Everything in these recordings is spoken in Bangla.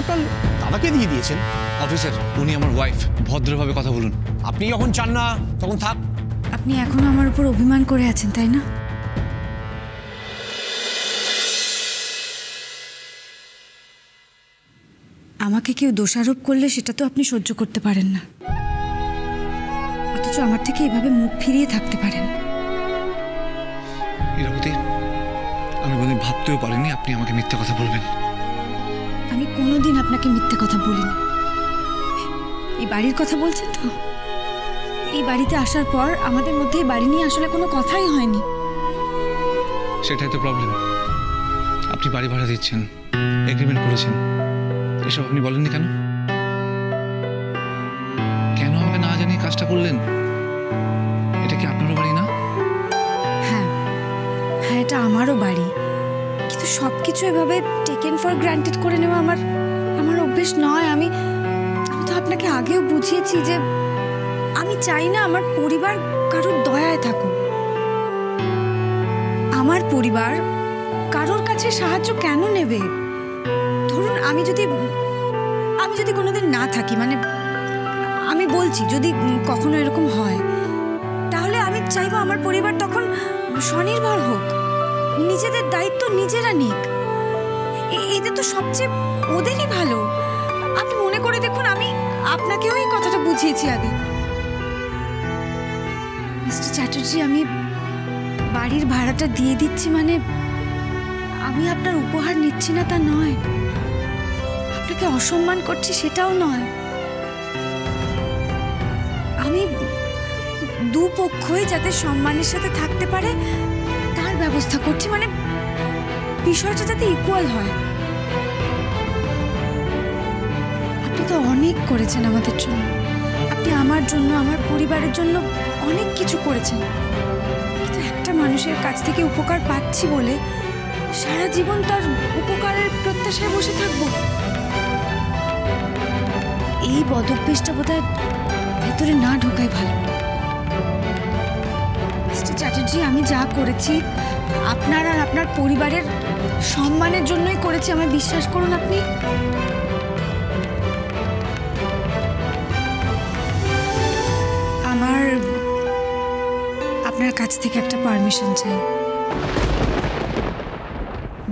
ল্যাপটপটা দাদাকে দিয়ে দিয়েছেন। অফিসার, উনি আমার ওয়াইফ, ভদ্রভাবে কথা বলুন। আপনি যখন চান না তখন থাক। আপনি এখনো আমার উপর অভিমান করে আছেন, তাই না? আমাকে কেউ দোষারোপ করলে সেটা তো আপনি সহ্য করতে পারেন না, অথচ আমার থেকে এভাবে মুখ ফিরিয়ে থাকতে পারেন। ইরাবতী, আমি কোনোদিন ভাবতেও পারিনি আপনি আমাকে মিথ্যা কথা বলবেন। আমি কোনোদিন আপনাকে মিথ্যে কথা বলিনি। এই বাড়ির কথা বলছেন তো? এই বাড়িতে আসার পর আমাদের মধ্যে এই বাড়ি নিয়ে আসলে কোনো কথাই হয়নি। সেটাই তো প্রবলেম। আপনি বাড়ি ভাড়া দিচ্ছেন, এগ্রিমেন্ট করেছেন, এসব আপনি বলেননি কেন? কেন আমাকে না জানিয়ে কাজটা করলেন? এটা কি আপনারও বাড়ি না? হ্যাঁ হ্যাঁ, এটা আমারও বাড়ি, কিন্তু সবকিছু এভাবে টেকেন ফর গ্রান্টেড করে নেওয়া আমার অভ্যেস নয়। আমি তো আপনাকে আগেও বুঝিয়েছি যে আমি চাই না আমার পরিবার কারোর দয়ায় থাকুক। আমার পরিবার কারোর কাছে সাহায্য কেন নেবে? ধরুন আমি যদি কোনোদিন না থাকি, মানে আমি বলছি যদি কখনো এরকম হয়, তাহলে আমি চাইবো আমার পরিবার তখন স্বনির্ভর হোক, নিজেদের দায়িত্ব নিজেরা নিক। এতে তো সবচেয়ে ওদেরই ভালো। আপনি মনে করে দেখুন, আমি আপনাকেও এই কথাটা বুঝিয়েছি আগে। মিস্টার চ্যাটার্জি, আমি বাড়ির ভাড়াটা দিয়ে দিচ্ছি মানে আমি আপনার উপহার নিচ্ছি না তা নয়, আপনাকে অসম্মান করছি সেটাও নয়। আমি দুপক্ষই যাতে সম্মানের সাথে থাকতে পারে তার ব্যবস্থা করছি, মানে বিষয়টা যাতে ইকুয়াল হয়। আপনি তো অনেক করেছেন আমাদের জন্য, আপনি আমার জন্য, আমার পরিবারের জন্য অনেক কিছু করেছেন, কিন্তু একটা মানুষের কাছ থেকে উপকার পাচ্ছি বলে সারা জীবন তার উপকারের প্রত্যাশায় বসে থাকবো? এই বদভ্যাসটা বোধহয় ভেতরে না ঢোকাই ভালো। মিস্টার চ্যাটার্জি, আমি যা করেছি আপনার আর আপনার পরিবারের সম্মানের জন্যই করেছি, আমায় বিশ্বাস করুন। আপনি আমার আপনার কাছ থেকে একটা পারমিশন চাই।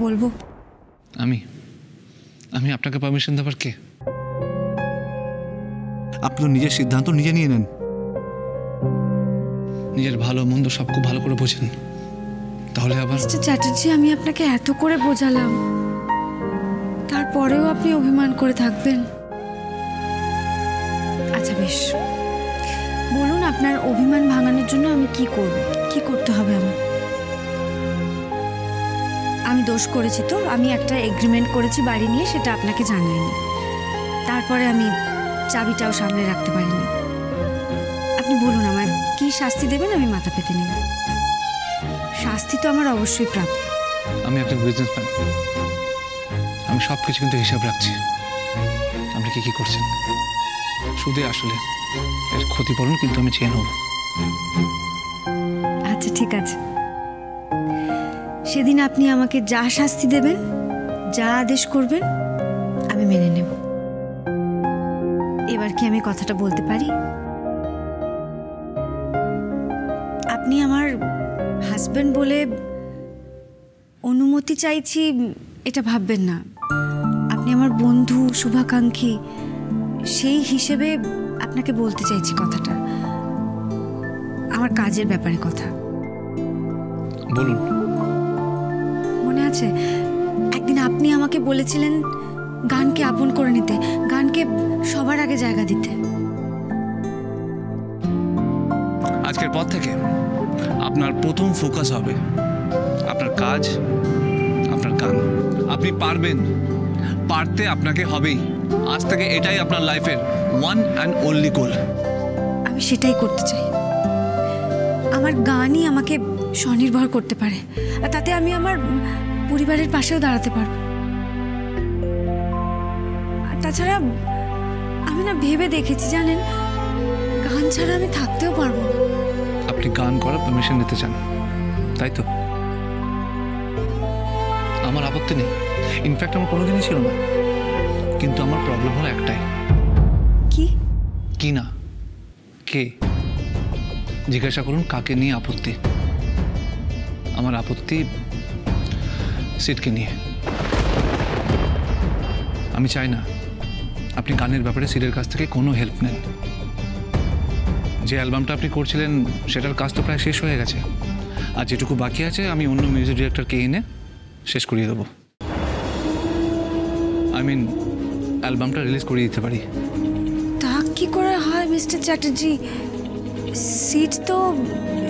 বলবো? আমি আপনাকে পারমিশন দেবার কে? আপনি তো নিজের সিদ্ধান্ত নিজে নিয়ে নেন, নিজের ভালো মন্দ সব খুব ভালো করে বোঝেন, তাহলে আবার? মিস্টার চ্যাটার্জি, আমি আপনাকে এত করে বোঝালাম, তারপরেও আপনি অভিমান করে থাকবেন? আচ্ছা বেশ, বলুন আপনার অভিমান ভাঙানোর জন্য আমি কি করব, কি করতে হবে আমার? আমি দোষ করেছি তো, আমি একটা এগ্রিমেন্ট করেছি বাড়ি নিয়ে, সেটা আপনাকে জানাইনি, তারপরে আমি চাবিটাও সামনে রাখতে পারিনি। আপনি বলুন আমায় কি শাস্তি দেবেন, আমি মাথা পেতে নেব। শাস্তি তো আমার অবশ্যই প্রাপ্য। আমি একজন বিজনেসম্যান, আমি সব কিছু কিন্তু হিসাব রাখছি। আপনি কি করছেন সুদে আসলে এর ক্ষতিপূরণ কিন্তু আমি চেয়ে নেব। আচ্ছা ঠিক আছে, সেদিন আপনি আমাকে যা শাস্তি দেবেন, যা আদেশ করবেন, আমি মেনে নেব। এবার কি আমি কথাটা বলতে পারি? আপনি আমার হাজবেন্ড বলে অনুমতি চাইছি এটা ভাববেন না। আপনি আমার বন্ধু, শুভাকাঙ্ক্ষী, সেই হিসেবে আপনাকে বলতে চাইছি কথাটা, আমার কাজের ব্যাপারে কথা। বলুন। মনে আছে একদিন আপনি আমাকে বলেছিলেন গানকে আপন করে নিতে, গানকে সবার আগে জায়গা দিতে। আজকের পর থেকে আপনার প্রথম ফোকাস হবে আপনার কাজ, আপনার গান। আপনি পারবেন, পারতে আপনাকে হবেই। আজ থেকে এটাই আপনার লাইফের ওয়ান অ্যান্ড অনলি গোল। আমি সেটাই করতে চাই। আমার গানই আমাকে স্বনির্ভর করতে পারে, আর তাতে আমি আমার পরিবারের পাশেও দাঁড়াতে পারবো। আর তাছাড়া আমি না ভেবে দেখেছি জানেন, গান ছাড়া আমি থাকতেও পারবো। আপনি গান করার পারমিশন নিতে চান, তাই তো? আমার আপত্তি নেই, ইনফ্যাক্ট আমার কোনোদিনই ছিল না। কিন্তু আমার প্রবলেম হলো একটাই। কি? কি না, কে? জিজ্ঞাসা করুন কাকে নিয়ে আপত্তি। আমার আপত্তি সিডকে নিয়ে। আমি চাই না আপনি গানের ব্যাপারে সিডের কাছ থেকে কোনো হেল্প নেন। যে অ্যালবামটা আপনি করছিলেন সেটার কাজ তো প্রায় শেষ হয়ে গেছে, আর যেটুকু বাকি আছে আমি অন্য মিউজিক ডিরেক্টরকে এনে শেষ করিয়ে দেবো। অ্যালবামটা রিলিজ করিয়ে দিতে পারি। তা কি করে হয় মিস্টার চ্যাটার্জি? সিড তো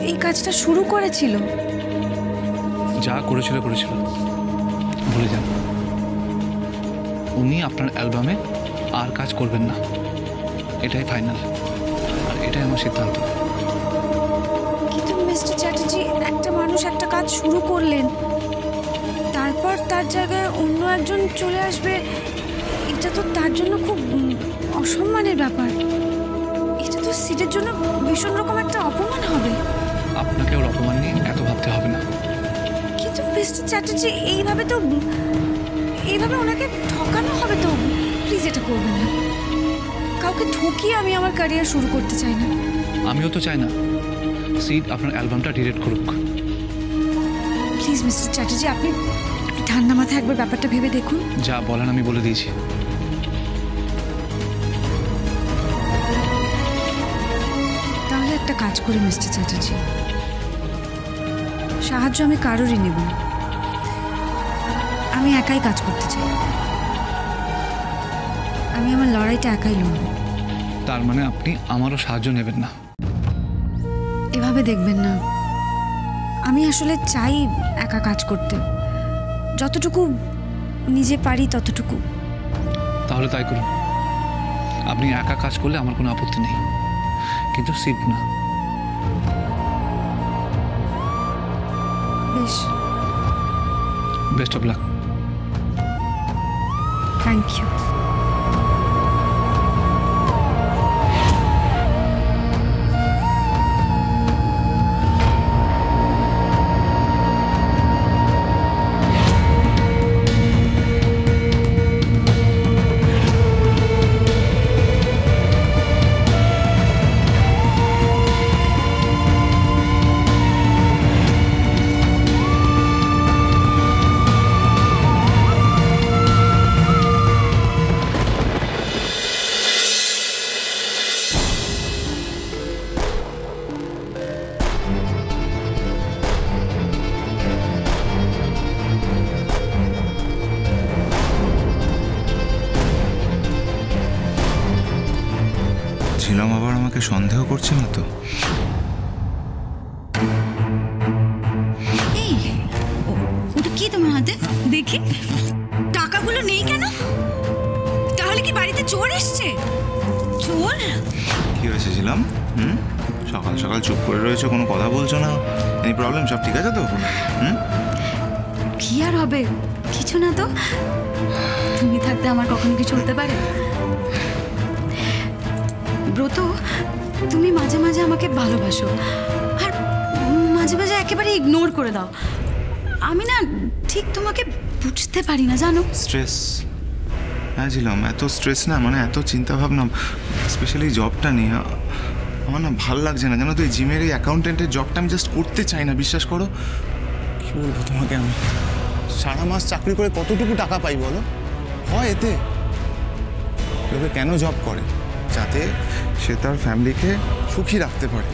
এই কাজটা শুরু করেছিল। যা করেছিল ভুলে যান। উনি আপনার অ্যালবামে আর কাজ করবেন না, এটাই ফাইনাল, আর এটাই আমার সিদ্ধান্ত। কিন্তু মিস্টার চ্যাটার্জি, একটা মানুষ একটা কাজ শুরু করলেন, তারপর তার জায়গায় অন্য একজন চলে আসবে, এটা তো তার জন্য খুব অসম্মানের ব্যাপার। এটা তো সিডের জন্য ভীষণ রকম একটা অপমান হবে। আপনাকে ওর অপমান নিয়ে এত ভাবতে হবে না। কিন্তু মিস্টার চ্যাটার্জি, এইভাবে ওনাকে ঠকানো হবে তো। প্লিজ এটা করবেন না। কাউকে ঠকিয়ে আমি আমার ক্যারিয়ার শুরু করতে চাই না। আমিও তো চাই না সিড আপনার অ্যালবামটা ডিরেক্ট করুক। প্লিজ মিস্টার চ্যাটার্জি, আপনি ঠান্ডা মাথায় একবার ব্যাপারটা ভেবে দেখুন। যা বলেন আমি বলে দিয়েছি। তাহলে একটা কাজ করি মিস্টার চ্যাটার্জি, সাহায্য আমি কারোরই নেব না। আমি একাই কাজ করতে চাই। আমি আমার লড়াইটা একাই লড়ব। তার মানে আপনি আমারও সাহায্য নেবেন না? এভাবে দেখবেন না, আমি আসলে চাই একা কাজ করতে, যতটুকু নিজে পারি ততটুকু। তাহলে তাই করুন। আপনি একা কাজ করলে আমার কোনো আপত্তি নেই, কিন্তু সিড না। বেশ, best of luck. Thank you. Jhilam আবার আমাকে সন্দেহ করছে না তো? এই ওটা কি তোমার হাতে দেখি? টাকাগুলো নেই কেন? তাহলে কি বাড়িতে চোর এসছে? চোর? কি হয়েছে ঝিলাম? সকাল সকাল চুপ করে রয়েছে, কোনো কথা বলছো না? এই প্রবলেম? সব ঠিক আছে তো? কি আর হবে, কিছু না তো। তুমি থাকতে আমার কখনো কিছু হতে পারে? ব্রত, তুমি মাঝে মাঝে আমাকে ভালোবাসো, আর মাঝে মাঝে একেবারে ইগনোর করে দাও। আমি না ঠিক তোমাকে বুঝতে পারি না, জানো? স্ট্রেস? হ্যাঁ ঝিলাম, এত স্ট্রেস না, মানে এত চিন্তা ভাবনা, স্পেশালি জবটা নিয়ে আমার না ভাল লাগছে না, জানো তো? এই জিমের এই অ্যাকাউন্টেন্টের জবটা আমি জাস্ট করতে চাই না, বিশ্বাস করো। কি বলবো তোমাকে আমি? সারা মাস চাকরি করে কতটুকু টাকা পাই বলো? হয় এতে? লোকে কেন জব করে? যাতে সে তার ফ্যামিলিকে সুখী রাখতে পারে।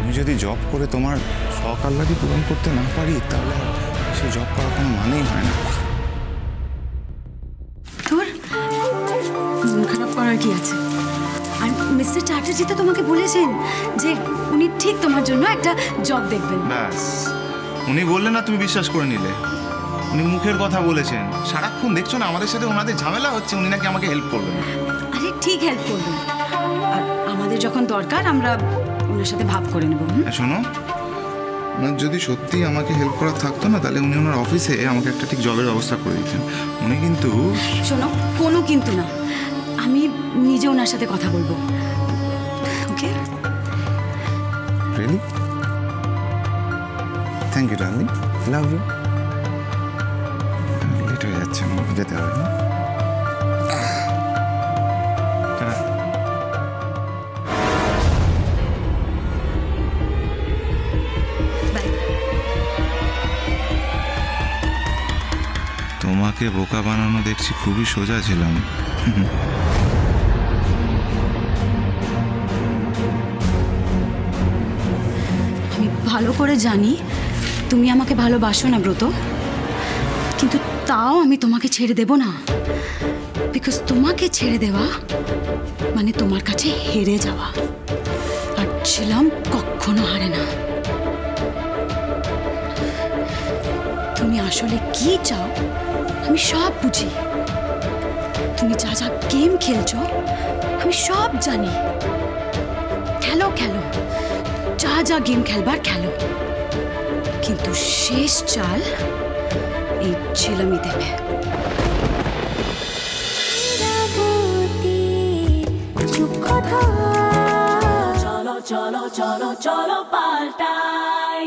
আমি যদি জব করে তোমার শখ আহ্লাদি পূরণ করতে না পারি, তাহলে সে জব করার কোনো মানেই হয় না। তোর মন খারাপ করার কি আছে? আর মিস্টার চ্যাটার্জি তো তোমাকে বলেছেন যে উনি ঠিক তোমার জন্য একটা জব দেখবেন। ব্যাস, উনি বললেন না, তুমি বিশ্বাস করে নিলে? উনি মুখের কথা বলেছেন, সারাক্ষণ দেখছো না আমাদের সাথে ওনাদের ঝামেলা হচ্ছে, উনি নাকি আমাকে হেল্প করবেন। আরে ঠিক হেল্প করবেন, আর আমাদের যখন দরকার আমরা ওনার সাথে ভাব করে নেব। শোনো, ওনার যদি সত্যি আমাকে হেল্প করার থাকতো না, তাহলে উনি ওনার অফিসে আমাকে একটা ঠিক জবের ব্যবস্থা করে দিতেন। উনি কিন্তু... শোনো, কোনো কিন্তু না, আমি নিজে ওনার সাথে কথা বলবো। Okay? Really? Thank you darling, love you. Late হয়ে যাচ্ছে, যেতে হবে না? মাকে বোকা বানানো দেখছি খুবই সোজা ছিলাম। আমি ভালো করে জানি তুমি আমাকে ভালোবাসো না ব্রত, কিন্তু তাও আমি তোমাকে ছেড়ে দেব না, বিকজ তোমাকে ছেড়ে দেওয়া মানে তোমার কাছে হেরে যাওয়া, আর ছিলাম কখনো হারে না। তুমি আসলে কি চাও আমি সব বুঝি, তুমি যা যা গেম খেলছো আমি সব জানি। খেলো খেলো, যা যা গেম খেলবার খেলো, কিন্তু শেষ চাল এই ছেলেমি দেবে। চলো চলো চলো চলো পাল্টাই।